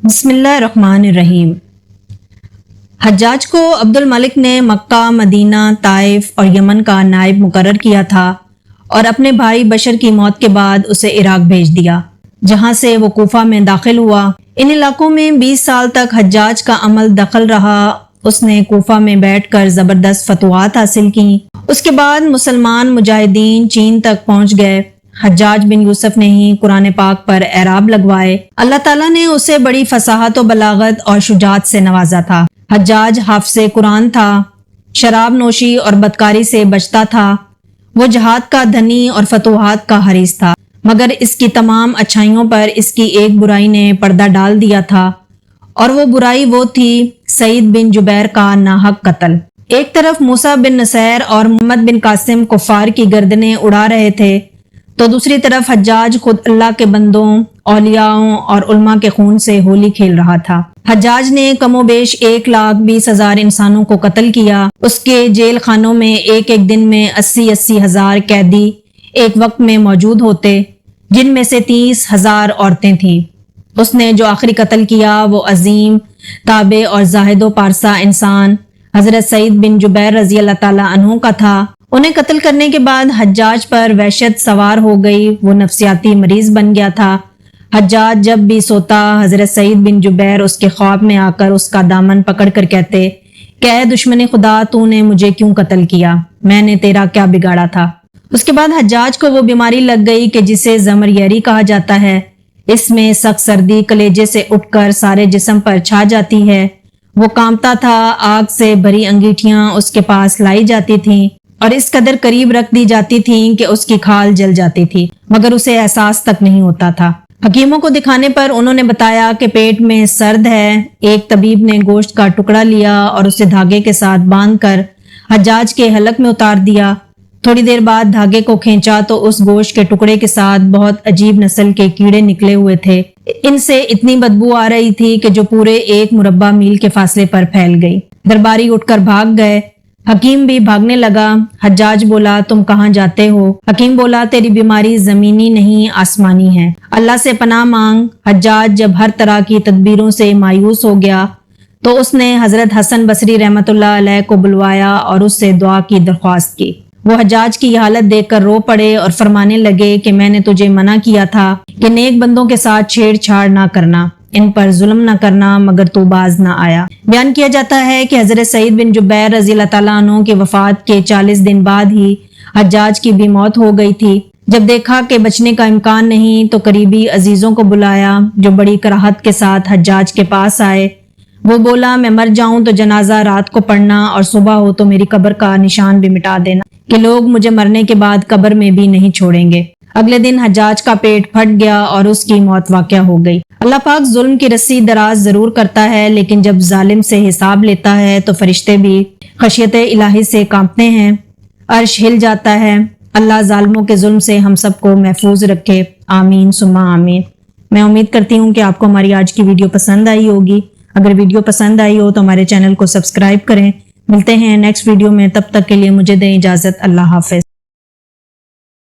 बिस्मिल्लाहिर्रहमानिर्रहीम। हज्जाज को अब्दुल मलिक ने मक्का, मदीना, ताइफ और यमन का नायब मुकर्रर किया था और अपने भाई बशर की मौत के बाद उसे इराक भेज दिया, जहां से वो कूफा में दाखिल हुआ। इन इलाकों में 20 साल तक हज्जाज का अमल दखल रहा। उसने कूफा में बैठकर जबरदस्त फतवात हासिल की। उसके बाद मुसलमान मुजाहिदीन चीन तक पहुंच गए। हज्जाज बिन यूसुफ ने ही कुरान पाक पर एराब लगवाए। अल्लाह ताला ने उसे बड़ी फसाहत और बलागत और शुजात से नवाजा था। हज्जाज हाफिज़े कुरान था, शराब नोशी और बदकारी से बचता था। वो जहाद का धनी और फतुहात का हरीस था, मगर इसकी तमाम अच्छाइयों पर इसकी एक बुराई ने पर्दा डाल दिया था, और वो बुराई वो थी सईद बिन जुबैर का नाहक कत्ल। एक तरफ मूसा बिन नसैर और मोहम्मद बिन कासिम कुफार की गर्दनें उड़ा रहे थे, तो दूसरी तरफ हज्जाज खुद अल्लाह के बंदों, औलियाओं और उल्मा के खून से होली खेल रहा था। हज्जाज ने कमोबेश 1,20,000 इंसानों को कत्ल किया। उसके जेल खानों में एक एक दिन में 80-80 हजार कैदी एक वक्त में मौजूद होते, जिनमें से 30,000 औरतें थीं। उसने जो आखिरी कत्ल किया वो अजीम, ताबे और जाहिदो पारसा इंसान हजरत सईद बिन जुबैर रजी अल्लाह ताला अन्हु का था। उन्हें कत्ल करने के बाद हज्जाज पर वहशत सवार हो गई। वो नफ्सियाती मरीज बन गया था। हज्जाज जब भी सोता, हजरत सईद बिन जुबैर उसके ख्वाब में आकर उसका दामन पकड़ कर कहते, क्या दुश्मन खुदा, तूने मुझे क्यों कत्ल किया? मैंने तेरा क्या बिगाड़ा था? उसके बाद हज्जाज को वो बीमारी लग गई कि जिसे ज़मरयरी कहा जाता है। इसमें सख्त सर्दी कलेजे से उठकर सारे जिस्म पर छा जाती है। वो कांपता था। आग से भरी अंगीठियां उसके पास लाई जाती थीं और इस कदर करीब रख दी जाती थीं कि उसकी खाल जल जाती थी, मगर उसे एहसास तक नहीं होता था। हकीमों को दिखाने पर उन्होंने बताया कि पेट में सर्द है। एक तबीब ने गोश्त का टुकड़ा लिया और उसे धागे के साथ बांधकर हज्जाज के हलक में उतार दिया। थोड़ी देर बाद धागे को खींचा तो उस गोश्त के टुकड़े के साथ बहुत अजीब नस्ल के कीड़े निकले हुए थे। इनसे इतनी बदबू आ रही थी कि जो पूरे 1 मुरब्बा मील के फासले पर फैल गई। दरबारी उठकर भाग गए। हकीम भी भागने लगा। हज्जाज बोला, तुम कहाँ जाते हो? हकीम बोला, तेरी बीमारी जमीनी नहीं आसमानी है, अल्लाह से पनाह मांग। हज्जाज जब हर तरह की तदबीरों से मायूस हो गया तो उसने हजरत हसन बसरी रहमतुल्लाह अलैह को बुलवाया और उससे दुआ की दरख्वास्त की। वो हज्जाज की हालत देखकर रो पड़े और फरमाने लगे कि मैंने तुझे मना किया था कि नेक बंदों के साथ छेड़छाड़ ना करना, इन पर जुल्म न करना, मगर तू बाज न आया। बयान किया जाता है कि हजरत सईद बिन जुबैर रज़ी अल्लाह ताला अन्हु के वफात के 40 दिन बाद ही हज्जाज की भी मौत हो गई थी। जब देखा कि बचने का इम्कान नहीं तो करीबी अजीजों को बुलाया, जो बड़ी कराहत के साथ हज्जाज के पास आए। वो बोला, मैं मर जाऊं तो जनाजा रात को पढ़ना और सुबह हो तो मेरी कब्र का निशान भी मिटा देना, कि लोग मुझे मरने के बाद कब्र में भी नहीं छोड़ेंगे। अगले दिन हज्जाज का पेट फट गया और उसकी मौत वाक़या हो गई। अल्लाह पाक जुल्म की रस्सी दराज जरूर करता है, लेकिन जब जालिम से हिसाब लेता है तो फरिश्ते भी खशियत इलाही से कांपते हैं। अर्श हिल जाता है। अल्लाह जालिमों के जुल्म से हम सबको महफूज रखे। आमीन सुम्मा आमीन। मैं उम्मीद करती हूँ कि आपको हमारी आज की वीडियो पसंद आई होगी। अगर वीडियो पसंद आई हो तो हमारे चैनल को सब्सक्राइब करें। मिलते हैं नेक्स्ट वीडियो में, तब तक के लिए मुझे दें इजाजत। अल्लाह हाफिज।